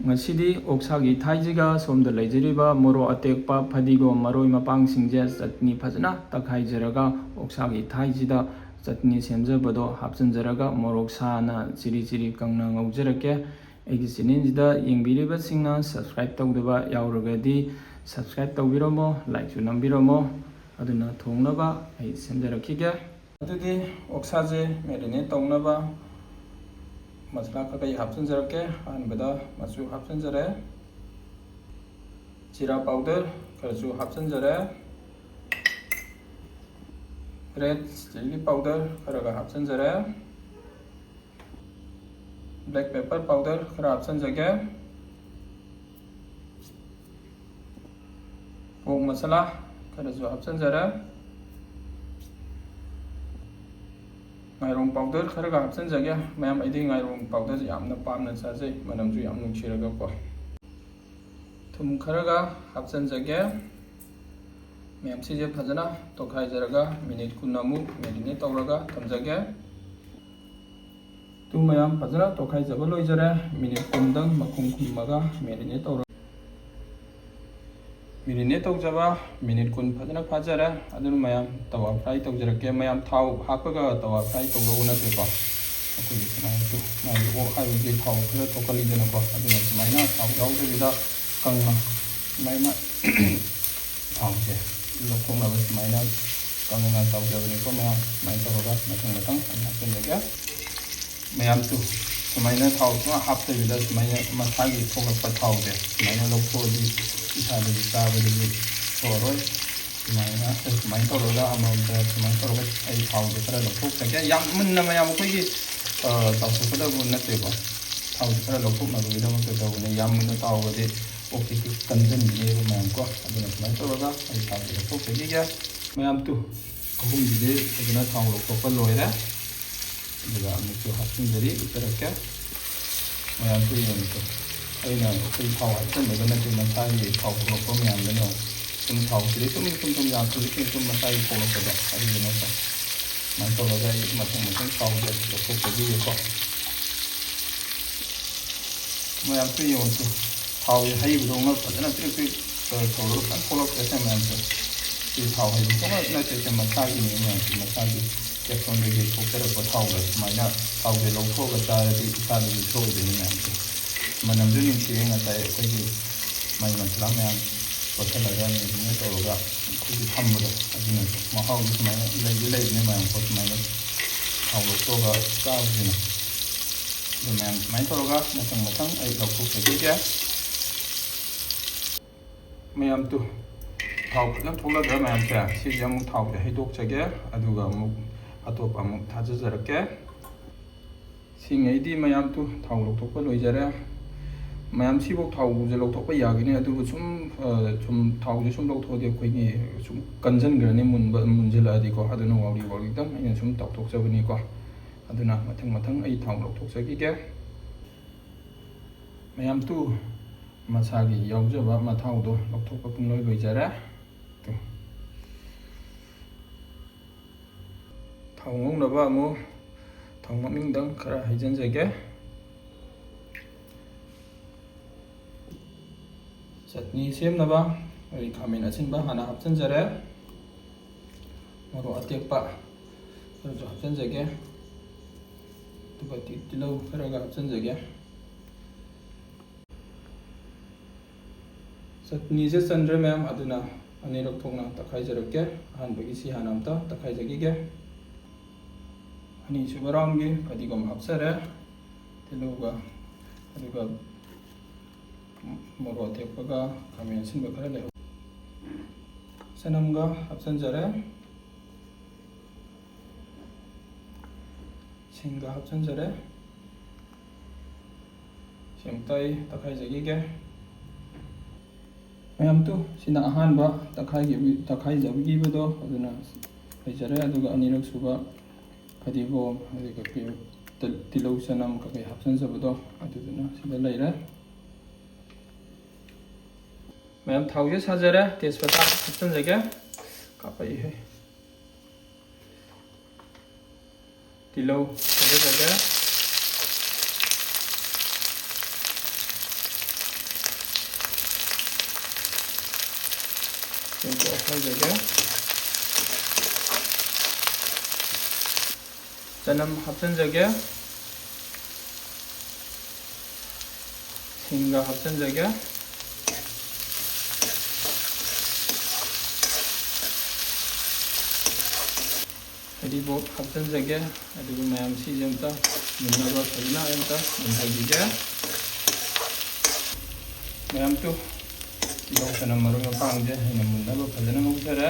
ꯉꯁꯤꯗꯤ ꯑꯣꯛꯁꯥꯒꯤ ꯊꯥꯏꯁꯤꯒ ꯁꯣꯝꯗ ꯂꯩꯖꯔꯤꯕ ꯃꯣꯔꯣꯛ ꯑꯇꯦꯛꯄ ꯐꯗꯤꯒꯣꯝ ꯃꯔꯣꯏ ꯃꯄꯥꯡꯁꯤꯡꯁꯦ ꯆꯠꯅꯤ ꯐꯖꯅ ꯇꯛꯈꯥꯏꯖꯔꯒ ꯑꯣꯛꯁꯥꯒꯤ ꯊꯥꯏꯁꯤꯗ ꯆꯠꯅꯤ ꯁꯦꯝꯖꯕꯗꯣ ꯍꯥꯞꯆꯤꯟꯖꯔꯒ ꯃꯣꯔꯣꯛ ꯁꯥꯅ ꯆꯤꯔꯤ ꯆꯤꯔꯤ ꯀꯪꯅ ꯉꯧꯖꯔꯛꯀꯦ. ꯑꯩꯒꯤ ꯆꯦꯅꯦꯜꯁꯤꯗ ꯌꯦꯡꯕꯤꯔꯤꯕꯁꯤꯡꯅ ꯁꯕꯁꯀ꯭ꯔꯥꯏꯕ ꯇꯧꯗꯕ ꯌꯥꯎꯔꯒꯗꯤ ꯁꯕꯁꯀ꯭ꯔꯥꯏꯕ ꯇꯧꯕꯤꯔꯝꯃꯣ, ꯂꯥꯏꯛꯁꯨ ꯅꯝꯕꯤꯔꯝꯃꯣ. ꯑꯗꯨꯅ ꯊꯣꯡꯅꯕ ꯑꯩ ꯁꯦꯝꯖꯔꯛꯈꯤꯒꯦ. ꯑꯗꯨꯗꯤ ꯑꯣꯛꯁꯥꯁꯦ ꯃꯦꯔꯤꯅꯦꯠ ꯇꯧꯅꯕ ꯃꯁꯂꯥ ꯀꯩꯀꯩ ꯍꯥꯞꯆꯤꯟꯖꯔꯛꯀꯦ. ꯑꯍꯥꯟꯕꯗ ꯃꯆꯨ ꯍꯥꯞꯆꯤꯟꯖꯔꯦ, ꯖꯤꯔꯥ ꯄꯥꯎꯗꯔ ꯈꯔꯁꯨ ꯍꯥꯞꯆꯤꯟꯖꯔꯦ, ꯔꯦꯗ ꯆꯤꯜꯂꯤ ꯄꯥꯎꯗꯔ ꯈꯔꯒ ꯍꯥꯞꯆꯤꯟꯖꯔꯦ, ꯕ꯭ꯂꯦꯛ ꯄꯦꯄꯔ ꯄꯥꯎꯗꯔ ꯈꯔ ꯍꯥꯞꯆꯤꯟꯖꯒꯦ, ꯄꯣꯛ ꯃꯁꯥꯂꯥ ꯈꯔꯁꯨ ꯍꯥꯞꯆꯤꯟꯖꯔꯦ, ꯉꯥꯏꯔꯣꯡ ꯄꯥꯎꯗꯔ ꯈꯔꯒ ꯍꯥꯞꯆꯤꯟꯖꯒꯦ. ꯃꯌꯥꯝ ꯑꯩꯗꯤ ꯉꯥꯏꯔꯣꯡ ꯄꯥꯎꯗꯔꯁꯦ ꯌꯥꯝꯅ ꯄꯥꯝꯅ ꯆꯥꯖꯩ, ꯃꯅꯝꯁꯨ ꯌꯥꯝ ꯅꯨꯡꯁꯤꯔꯒꯀꯣ. ꯊꯨꯝ ꯈꯔꯒ ꯍꯥꯞꯆꯤꯟꯖꯒꯦ. ꯃꯌꯥꯝꯁꯤꯁꯦ ꯐꯖꯅ ꯇꯣꯠꯈꯥꯏꯖꯔꯒ ꯃꯤꯅꯤꯠ 10ꯃꯨꯛ ꯃꯦꯔꯤꯅꯦꯠ ꯇꯧꯔꯒ ꯊꯝꯖꯒꯦ. ꯃꯌꯥꯝ ꯐꯖꯅ ꯇꯣꯠꯈꯥꯏꯖꯕ ꯂꯣꯏꯖꯔꯦ. ꯃꯤꯅꯤꯠ 10ꯗꯪ ꯃꯈꯨꯝ ꯈꯨꯝꯃꯒ ꯃꯦꯔꯤꯅꯦꯠ ꯇꯧꯔꯒ ꯃꯦꯔꯤꯅꯦꯠ ꯇꯧꯖꯕ ꯃꯤꯅꯤꯠ 10 ꯐꯖꯅ ꯐꯥꯖꯔꯦ. ꯑꯗꯨꯅ ꯃꯌꯥꯝ ꯇꯋꯥ ꯐ꯭ꯔꯥꯏ ꯇꯧꯖꯔꯛꯀꯦ. ꯃꯌꯥꯝ ꯊꯥꯎ ꯍꯥꯞꯄꯒ ꯇꯋꯥ ꯐ꯭ꯔꯥꯏ ꯇꯧꯗꯧꯕ ꯅꯠꯇꯦꯀꯣ. ꯑꯩꯈꯣꯏꯒꯤ ꯁꯨꯃꯥꯏꯅ ꯃꯥꯒꯤ ꯑꯣꯛ ꯍꯥꯏꯕꯁꯤ ꯊꯥꯎ ꯈꯔ ꯊꯣꯛꯀꯜꯂꯤꯗꯅꯀꯣ. ꯑꯗꯨꯅ ꯁꯨꯃꯥꯏꯅ ꯊꯥꯎ ꯌꯥꯎꯗꯕꯤꯗ ꯀꯪꯅ ꯁꯨꯃꯥꯏꯅ ꯊꯥꯎꯁꯦ ꯂꯧꯊꯣꯛꯅꯕ ꯁꯨꯃꯥꯏꯅ ꯀꯪꯅ ꯇꯧꯖꯕꯅꯤꯀꯣ. ꯃꯌꯥꯝ ꯁꯨꯃꯥꯏꯅ ꯇꯧꯔꯒ ꯃꯊꯪ ꯑꯩ ꯍꯥꯞꯆꯤꯟꯖꯒꯦ. ꯃꯌꯥꯝꯁꯨ ꯁꯨꯃꯥꯏꯅ ꯊꯥꯎ ꯁꯨꯡ ꯍꯥꯞꯇꯕꯤꯗ ꯁꯨꯃꯥꯏꯅ ꯃꯁꯥꯒꯤ ꯊꯣꯛꯂꯛꯄ ꯊꯥꯎꯁꯦ ꯁꯨꯃꯥꯏꯅ ꯂꯧꯊꯣꯛꯑꯗꯤ ꯏꯁꯥꯗꯗꯤ ꯆꯥꯕꯗꯗꯤ ꯊꯣꯛꯑꯔꯣꯏ. ꯁꯨꯃꯥꯏꯅ ꯇꯧꯔꯒ ꯑꯃꯃꯝꯇ ꯁꯨꯃꯥꯏꯅ ꯇꯧꯔꯒ ꯑꯩ ꯊꯥꯎꯁꯦ ꯈꯔ ꯂꯧꯊꯣꯛꯆꯒꯦ. ꯌꯥꯝ ꯃꯨꯟꯅ ꯃꯌꯥꯝ ꯑꯩꯈꯣꯏꯒꯤ ꯇꯥꯎꯊꯣꯛꯀꯗꯕ ꯅꯠꯇꯦꯀꯣ. ꯊꯥꯎꯁꯦ ꯈꯔ ꯂꯧꯊꯣꯛꯅꯕꯒꯤꯗꯃꯛꯇ ꯇꯧꯕꯅꯦ. ꯌꯥꯝ ꯃꯨꯟꯅ ꯇꯥꯎꯕꯗꯤ ꯑꯣꯛꯁꯤ ꯀꯟꯁꯤꯟꯈꯤꯅꯦꯕ ꯃꯌꯥꯝꯀꯣ. ꯑꯗꯨꯅ ꯁꯨꯃꯥꯏꯅ ꯇꯧꯔꯒ ꯑꯩ ꯊꯥꯎꯁꯦ ꯂꯧꯊꯣꯛꯆꯈꯤꯒꯦ. ꯃꯌꯥꯝ ꯑꯍꯨꯝꯁꯤꯗꯤ ꯐꯖꯅ ꯊꯥꯎ ꯂꯧꯊꯣꯛꯄ ꯂꯣꯏꯔꯦ. ꯑꯗꯨꯒ ꯑꯃꯨꯛꯁꯨ ꯍꯥꯞꯆꯤꯟꯖꯔꯤ, ꯎꯠꯆꯔꯛꯀꯦ. ꯃꯌꯥꯝꯁꯨ ꯌꯦꯡꯉꯨꯀꯣ. ꯑꯩꯅ ꯑꯩꯈꯣꯏ ꯊꯥꯎ ꯍꯥꯞꯆꯤꯟꯕꯒ ꯅꯠꯇꯦ, ꯃꯁꯥꯒꯤ ꯊꯥꯎ ꯊꯣꯛꯂꯛꯄ ꯃꯌꯥꯝꯗꯨꯅ ꯁꯨꯝ ꯊꯥꯎꯁꯤꯗꯤ ꯁꯨꯝ ꯌꯥꯝꯈꯠꯂꯛꯀꯦ ꯁꯨꯝ ꯃꯁꯥꯒꯤ ꯊꯣꯛꯂꯛꯄꯗꯣ. ꯑꯗꯨꯗꯨꯅꯀꯣ ꯁꯨꯃꯥꯏꯅ ꯇꯧꯔꯒ ꯑꯩ ꯃꯊꯪ ꯊꯥꯎꯁꯦ ꯂꯧꯊꯣꯛꯆꯈꯤꯒꯦꯀꯣ. ꯃꯌꯥꯝꯁꯨ ꯌꯦꯡꯉꯨꯀꯣ. ꯊꯥꯎꯁꯦ ꯍꯩꯕꯗꯧꯅ ꯐꯖꯅ ꯄ꯭ꯔꯤꯛ ꯇꯧꯔꯒ ꯐꯖꯅ ꯊꯣꯛꯂꯛꯀꯦ ꯃꯌꯥꯝꯁꯦ. ꯁꯤ ꯊꯥꯎ ꯍꯩꯕ ꯁꯨꯡꯅꯠ ꯅꯠꯇꯦ, ꯃꯁꯥꯒꯤꯅꯤ ꯃꯌꯥꯝꯁꯦ. ꯃꯁꯥꯒꯤ ꯀꯦꯞꯁꯣꯟꯗꯒꯤ ꯊꯣꯛꯆꯔꯛꯄ ꯊꯥꯎꯗ ꯁꯨꯃꯥꯏꯅ ꯊꯥꯎꯁꯦ ꯂꯧꯊꯣꯛꯑꯒ ꯆꯥꯔꯗꯤ ꯏꯁꯥꯗꯗꯤ ꯊꯣꯛꯏꯗꯣꯏꯅꯤ ꯃꯌꯥꯝꯁꯦ. ꯃꯅꯝꯁꯨ ꯅꯨꯡꯁꯤꯔꯦ. ꯉꯁꯥꯏ ꯑꯩꯈꯣꯏꯒꯤ ꯃꯥꯏ ꯃꯁꯂꯥ ꯃꯌꯥꯝ ꯇꯣꯠꯁꯤꯜꯂꯒ ꯃꯦꯔꯤꯅꯦꯠ ꯇꯧꯔꯒ ꯑꯩꯈꯣꯏꯒꯤ ꯊꯝꯕꯗꯣ. ꯑꯗꯨꯅꯁꯨ ꯃꯍꯥꯎꯁꯨ ꯁꯨꯃꯥꯏꯅ ꯂꯩꯕꯅꯦ ꯃꯌꯥꯝꯀꯣ. ꯁꯨꯃꯥꯏꯅ ꯊꯥꯎ ꯂꯧꯊꯣꯛꯑꯒ ꯆꯥꯕꯁꯤꯅ. ꯑꯗꯨ ꯃꯌꯥꯝ ꯁꯨꯃꯥꯏꯅ ꯇꯧꯔꯒ ꯃꯊꯪ ꯑꯩ ꯂꯧꯊꯣꯛꯆꯈꯤꯒꯦ. ꯃꯌꯥꯝ ꯊꯥꯎ ꯐꯖꯅ ꯊꯣꯛꯂꯛꯈ꯭ꯔꯦ ꯃꯌꯥꯝꯁꯦ. ꯁꯤꯁꯦ ꯑꯃꯨꯛ ꯊꯥꯎꯁꯦ ꯍꯩꯗꯣꯛꯆꯒꯦ. ꯑꯗꯨꯒ ꯑꯃꯨꯛ ꯑꯇꯣꯞꯄ ꯑꯃꯨꯛ ꯊꯥꯖꯖꯔꯛꯀꯦ. ꯁꯤꯉꯩꯗꯤ ꯃꯌꯥꯝ ꯊꯥꯎ ꯂꯧꯊꯣꯛꯄ ꯂꯣꯏꯖꯔꯦ. ꯃꯌꯥꯝ ꯁꯤꯐꯥꯎ ꯊꯥꯎꯁꯦ ꯂꯧꯊꯣꯛꯄ ꯌꯥꯒꯅꯤ. ꯑꯗꯨꯕꯨ ꯊꯥꯎꯁꯦ ꯁꯨꯝ ꯂꯧꯊꯣꯛꯑꯗꯤ ꯑꯩꯈꯣꯏꯒꯤ ꯁꯨꯝ ꯀꯟꯁꯤꯟꯈ꯭ꯔꯅꯤ ꯃꯨꯟꯁꯤꯜꯂꯛꯑꯗꯤꯀꯣ. ꯑꯗꯨꯅ ꯋꯥꯎꯔꯤꯗꯪ ꯑꯩꯅ ꯁꯨꯝ ꯇꯥꯎꯊꯣꯛꯆꯕꯅꯤꯀꯣ. ꯑꯗꯨꯅ ꯃꯊꯪ ꯑꯩ ꯊꯥꯎ ꯂꯧꯊꯣꯛꯆꯈꯤꯒꯦ. ꯃꯌꯥꯝ ꯃꯁꯥꯒꯤ ꯌꯥꯎꯖꯕ ꯃꯊꯥꯎꯗꯣ ꯂꯧꯊꯣꯛꯄ ꯄꯨꯡꯂꯣꯏ ꯂꯣꯏꯖꯔꯦ. ꯊꯥꯎ ꯉꯧꯅꯕ ꯑꯃꯨꯛ ꯊꯥꯎ ꯃꯃꯤꯡꯗꯪ ꯈꯔ ꯍꯩꯖꯤꯟꯖꯒꯦ. ꯆꯠꯅꯤ ꯁꯦꯝꯅꯕ ꯑꯩ ꯈꯥꯃꯦꯟ ꯑꯁꯤꯟꯕ ꯍꯥꯟꯅ ꯍꯥꯞꯆꯤꯟꯖꯔꯦ. ꯃꯣꯔꯣꯛ ꯑꯇꯦꯛꯄ ꯈꯔꯁꯨ ꯍꯥꯞꯆꯤꯟꯖꯒꯦ. ꯑꯗꯨꯒ ꯇꯤꯜꯍꯧ ꯈꯔꯒ ꯍꯥꯞꯆꯤꯟꯖꯒꯦ. ꯆꯠꯅꯤꯁꯦ ꯆꯟꯗ꯭ꯔꯦ ꯃꯌꯥꯝ, ꯑꯗꯨꯅ ꯑꯅꯤꯔꯛ ꯊꯣꯛꯅ ꯇꯛꯈꯥꯏꯖꯔꯛꯀꯦ. ꯑꯍꯥꯟꯕꯒꯤ ꯁꯤ ꯍꯥꯟꯅ ꯑꯝꯇ ꯇꯛꯈꯥꯏꯖꯈꯤꯒꯦ. ꯑꯅꯤꯁꯨꯕ ꯔꯥꯎꯟꯒꯤ ꯐꯗꯤꯒꯣꯝ ꯍꯥꯞꯆꯔꯦ, ꯇꯤꯜꯍꯧꯒ, ꯑꯗꯨꯒ ꯃꯣꯔꯣꯛ ꯑꯇꯦꯛꯄꯒ ꯈꯥꯃꯦꯟ ꯑꯁꯤꯟꯕ ꯈꯔ ꯂꯩꯍꯧ, ꯆꯅꯝꯒ ꯍꯥꯞꯆꯤꯟꯖꯔꯦ, ꯁꯤꯡꯒ ꯍꯥꯞꯆꯤꯟꯖꯔꯦ. ꯁꯤ ꯑꯃꯨꯛꯇ ꯑꯩ ꯇꯛꯈꯥꯏꯖꯈꯤꯒꯦ. ꯃꯌꯥꯝ ꯁꯤꯅ ꯑꯍꯥꯟꯕ ꯇꯛꯈꯥꯏꯖꯕꯤꯈꯤꯕꯗꯣ ꯑꯗꯨꯅ ꯂꯩꯖꯔꯦ. ꯑꯗꯨꯒ ꯑꯅꯤꯔꯛ ꯁꯨꯕ ꯐꯗꯤꯒꯣꯝ, ꯑꯗꯨꯒ ꯇꯤꯜꯍꯧ ꯆꯅꯝ ꯀꯩꯀꯩ ꯍꯥꯞꯆꯤꯟꯖꯕꯗꯣ ꯑꯗꯨꯗꯨꯅ ꯁꯤꯗ ꯂꯩꯔꯦ. ꯃꯌꯥꯝ ꯊꯥꯎꯁꯦ ꯁꯥꯖꯔꯦ. ꯇꯦꯖꯄꯇꯥ ꯍꯥꯞꯆꯤꯟꯖꯒꯦ. ꯀꯥꯞꯄꯛꯏꯍꯦ. ꯇꯤꯜꯍꯧ ꯊꯥꯗꯖꯒꯦ. ꯁꯤꯝꯇ ꯑꯣꯠꯈꯥꯏꯖꯒꯦ. ꯆꯅꯝ ꯍꯥꯞꯆꯤꯟꯖꯒꯦ. ꯁꯤꯡꯒ ꯍꯥꯞꯆꯤꯟꯖꯒꯦ. ꯍꯔꯤꯕꯣꯞ ꯍꯥꯞꯆꯤꯟꯖꯒꯦ. ꯑꯗꯨꯒ ꯃꯌꯥꯝ ꯁꯤꯁꯦ ꯑꯝꯇ ꯃꯨꯟꯅꯕ ꯐꯖꯅ ꯑꯝꯇ ꯃꯨꯟꯍꯟꯕꯤꯒꯦ. ꯃꯌꯥꯝꯁꯨ ꯇꯤꯜꯍꯧ ꯆꯅꯝ ꯃꯔꯣꯏ ꯃꯄꯥꯡꯁꯦ ꯑꯩꯅ ꯃꯨꯟꯅꯕ ꯐꯖꯅ ꯉꯧꯖꯔꯦ.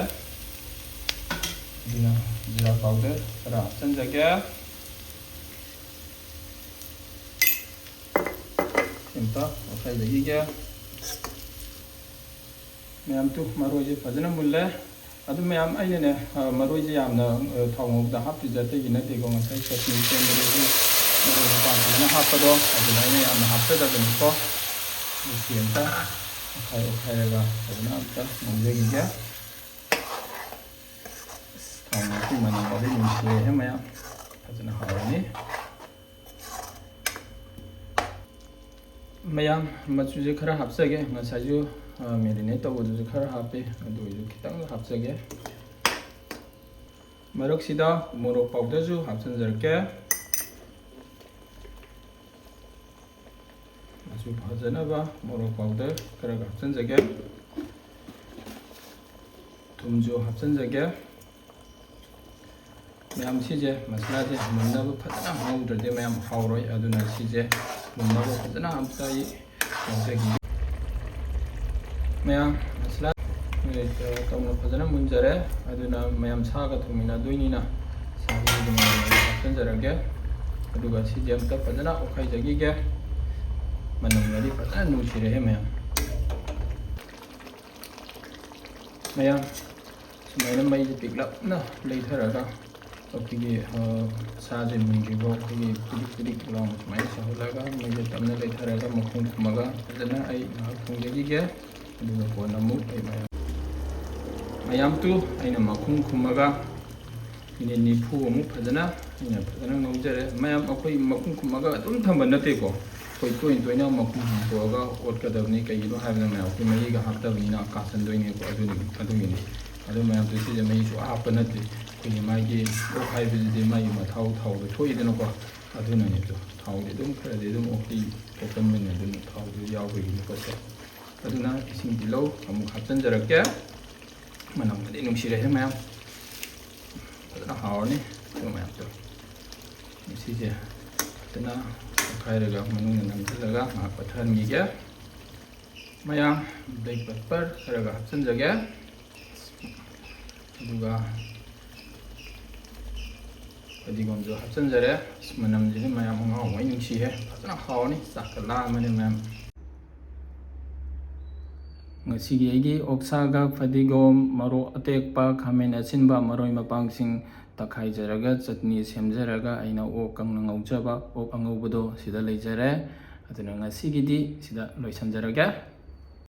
ꯑꯗꯨꯅ ꯖꯤꯔꯥ ꯄꯥꯎꯗꯔ ꯈꯔ ꯍꯥꯞꯆꯤꯟꯖꯒꯦ. ꯑꯝꯇ ꯑꯣꯠꯈꯥꯏꯖꯈꯤꯒꯦ. ꯃꯌꯥꯝꯁꯨ ꯃꯔꯣꯏꯁꯦ ꯐꯖꯅ ꯃꯨꯜꯂꯦ. ꯑꯗꯨ ꯃꯌꯥꯝ ꯑꯩꯅꯅꯦ ꯃꯔꯣꯏꯁꯦ ꯌꯥꯝꯅ ꯊꯥꯎ ꯉꯧꯕꯗ ꯍꯥꯞꯇ꯭ꯔꯤꯁꯦ ꯑꯇꯩꯒꯤ ꯅꯠꯇꯦꯀꯣ. ꯉꯁꯥꯏ ꯆꯠꯅꯤ ꯁꯦꯝꯕꯗꯁꯨ ꯃꯔꯣꯏ ꯃꯄꯥꯡ ꯐꯖꯅ ꯍꯥꯞꯄꯗꯣ ꯑꯗꯨꯅ ꯑꯩꯅ ꯌꯥꯝꯅ ꯍꯥꯞꯆꯗꯕꯅꯤꯀꯣ. ꯃꯁꯤ ꯑꯝꯇ ꯑꯣꯠꯈꯥꯏꯔꯒ ꯐꯖꯅ ꯑꯝꯇ ꯉꯧꯖꯈꯤꯒꯦ. ꯊꯥꯎ ꯉꯧꯕꯒꯤ ꯃꯅꯝꯒꯗꯤ ꯅꯨꯡꯁꯤꯔꯦꯍꯦ ꯃꯌꯥꯝ. ꯐꯖꯅ ꯍꯥꯎꯔꯅꯤ. ꯃꯌꯥꯝ ꯃꯆꯨꯁꯦ ꯈꯔ ꯍꯥꯞꯆꯒꯦ. ꯉꯁꯥꯏꯁꯨ ꯃꯦꯔꯤꯅꯦꯠ ꯇꯧꯕꯗꯨꯁꯨ ꯈꯔ ꯍꯥꯞꯄꯤ. ꯑꯗꯨ ꯑꯣꯏꯁꯨ ꯈꯤꯇꯪ ꯍꯥꯞꯆꯒꯦ. ꯃꯔꯛꯁꯤꯗ ꯃꯣꯔꯣꯛ ꯄꯥꯎꯗꯔꯁꯨ ꯍꯥꯞꯆꯤꯟꯖꯔꯛꯀꯦ. ꯃꯆꯨ ꯐꯖꯅꯕ ꯃꯣꯔꯣꯛ ꯄꯥꯎꯗꯔ ꯈꯔꯒ ꯍꯥꯞꯆꯤꯟꯖꯒꯦ. ꯊꯨꯝꯁꯨ ꯍꯥꯞꯆꯤꯟꯖꯒꯦ. ꯃꯌꯥꯝ ꯁꯤꯁꯦ ꯃꯁꯂꯥꯁꯦ ꯃꯨꯟꯅꯕ ꯐꯖꯅ ꯉꯧꯗ꯭ꯔꯗꯤ ꯃꯌꯥꯝ ꯍꯥꯎꯔꯣꯏ. ꯑꯗꯨꯅ ꯁꯤꯁꯦ ꯃꯨꯟꯅꯕ ꯐꯖꯅ ꯑꯝꯇ ꯉꯧꯖꯈꯤ. ꯃꯌꯥꯝ ꯃꯁꯂꯥ ꯇꯧꯅ ꯐꯖꯅ ꯃꯨꯟꯖꯔꯦ. ꯑꯗꯨꯅ ꯃꯌꯥꯝ ꯁꯥꯒ ꯊꯣꯡꯃꯤꯟꯅꯗꯣꯏꯅꯤꯅ ꯁꯥꯁꯦ ꯑꯗꯨꯝ ꯍꯥꯞꯆꯤꯟꯖꯔꯒꯦ. ꯑꯗꯨꯒ ꯁꯤꯁꯦ ꯑꯝꯇ ꯐꯖꯅ ꯑꯣꯠꯈꯥꯏꯖꯈꯤꯒꯦ. ꯃꯅꯝꯒꯗꯤ ꯐꯖꯅ ꯅꯨꯡꯁꯤꯔꯦꯍꯦ ꯃꯌꯥꯝ. ꯃꯌꯥꯝ ꯁꯨꯃꯥꯏꯅ ꯃꯩꯁꯦ ꯄꯤꯛꯂꯞꯅ ꯂꯩꯊꯔꯒ ꯑꯩꯈꯣꯏꯒꯤ ꯁꯥꯁꯦ ꯃꯨꯟꯗ꯭ꯔꯤꯐꯥꯎ ꯑꯩꯈꯣꯏꯒꯤ ꯄꯤꯗꯤꯛ ꯄꯤꯗꯤꯛ ꯂꯥꯎꯅ ꯁꯨꯃꯥꯏꯅ ꯁꯧꯍꯜꯂꯒ ꯃꯩꯁꯦ ꯇꯞꯅ ꯂꯩꯊꯔꯒ ꯃꯈꯨꯝ ꯈꯨꯝꯃꯒ ꯐꯖꯅ ꯑꯩ ꯉꯥꯏꯍꯥꯛ ꯊꯣꯡꯖꯈꯤꯒꯦ. ꯑꯗꯨꯒ ꯀꯣꯟꯅ ꯑꯃꯨꯛ ꯑꯩ ꯃꯌꯥꯝꯇꯨ ꯑꯩꯅ ꯃꯈꯨꯝ ꯈꯨꯝꯃꯒ ꯃꯤꯅꯤꯠ 40 ꯑꯃꯨꯛ ꯐꯖꯅ ꯉꯧꯖꯔꯦ. ꯃꯌꯥꯝ ꯑꯩꯈꯣꯏ ꯃꯈꯨꯝ ꯈꯨꯝꯃꯒ ꯑꯗꯨꯝ ꯊꯝꯕ ꯅꯠꯇꯦꯀꯣ. ꯑꯩꯈꯣꯏ ꯇꯣꯏꯅ ꯃꯈꯨꯝ ꯍꯥꯡꯇꯣꯛꯑꯒ ꯑꯣꯠꯀꯗꯕꯅꯤ. ꯀꯩꯒꯤꯅꯣ ꯍꯥꯏꯕꯗ ꯃꯌꯥꯝ ꯑꯩꯈꯣꯏ ꯃꯍꯤꯒ ꯍꯥꯞꯇꯕꯅꯤꯅ ꯀꯥꯁꯟꯗꯣꯏꯅꯦꯀꯣ. ꯑꯗꯨꯒꯤꯅꯤ. ꯑꯗꯨ ꯃꯌꯥꯝꯁꯨ ꯁꯤꯁꯦ ꯃꯍꯤꯁꯨ ꯍꯥꯞꯄ ꯅꯠꯇꯦ. ꯑꯩꯈꯣꯏꯒꯤ ꯃꯥꯒꯤ ꯑꯣꯛ ꯍꯥꯏꯕꯁꯤꯗꯤ ꯃꯥꯒꯤ ꯊꯥꯎꯗꯣ ꯊꯣꯛꯏꯗꯅꯀꯣ. ꯑꯗꯨꯅꯅꯦ. ꯊꯥꯎꯗꯤ ꯑꯗꯨꯝ ꯈꯔꯗꯤ ꯑꯗꯨꯝ ꯑꯣꯛꯇꯤ ꯊꯣꯛꯀꯟꯕꯅꯤ. ꯑꯗꯨꯅ ꯊꯥꯎꯗꯨ ꯌꯥꯎꯕꯒꯤꯅꯤ ꯄꯣꯠꯁꯦ. ꯑꯗꯨꯅ ꯏꯁꯤꯡ ꯇꯤꯜꯍꯧ ꯑꯃꯨꯛ ꯍꯥꯞꯆꯤꯟꯖꯔꯛꯀꯦ. ꯃꯅꯝꯒꯗꯤ ꯅꯨꯡꯁꯤꯔꯦꯍꯦ ꯃꯌꯥꯝ. ꯐꯖꯅ ꯍꯥꯎꯔꯅꯤ. ꯑꯗꯨ ꯃꯌꯥꯝꯗꯣ ꯁꯤꯁꯦ ꯐꯖꯅ ꯑꯣꯠꯈꯥꯏꯔꯒ ꯃꯅꯨꯡꯗ ꯅꯝꯁꯤꯜꯂꯒ ꯉꯥꯏꯍꯥꯛ ꯄꯠꯊꯍꯟꯈꯤꯒꯦ. ꯃꯌꯥꯝ ꯕ꯭ꯂꯦꯛ ꯄꯦꯄꯔ ꯈꯔꯒ ꯍꯥꯞꯆꯤꯟꯖꯒꯦ. ꯑꯗꯨꯒ ꯐꯗꯤꯒꯣꯝꯁꯨ ꯍꯥꯞꯆꯤꯟꯖꯔꯦ. ꯃꯅꯝꯁꯤꯗꯤ ꯃꯌꯥꯝ ꯑꯉꯥꯎꯕꯉꯩ ꯅꯨꯡꯁꯤꯍꯦ. ꯐꯖꯅ ꯍꯥꯎꯔꯅꯤ. ꯆꯥꯛꯀ ꯂꯥꯝꯕꯅꯤ ꯃꯌꯥꯝ. ꯉꯁꯤꯒꯤ ꯑꯩꯒꯤ ꯑꯣꯛꯁꯥꯒ ꯐꯗꯤꯒꯣꯝ, ꯃꯣꯔꯣꯛ ꯑꯇꯦꯛꯄ, ꯈꯥꯃꯦꯟ ꯑꯁꯤꯟꯕ, ꯃꯔꯣꯏ ꯃꯄꯥꯡꯁꯤꯡ ꯇꯛꯈꯥꯏꯖꯔꯒ ꯆꯠꯅꯤ ꯁꯦꯝꯖꯔꯒ ꯑꯩꯅ ꯑꯣꯛ ꯀꯪꯅ ꯉꯧꯖꯕ ꯑꯣꯛ ꯑꯉꯧꯕꯗꯣ ꯁꯤꯗ ꯂꯩꯖꯔꯦ. ꯑꯗꯨꯅ ꯉꯁꯤꯒꯤꯗꯤ ꯁꯤꯗ ꯂꯣꯏꯁꯤꯟꯖꯔꯒꯦ.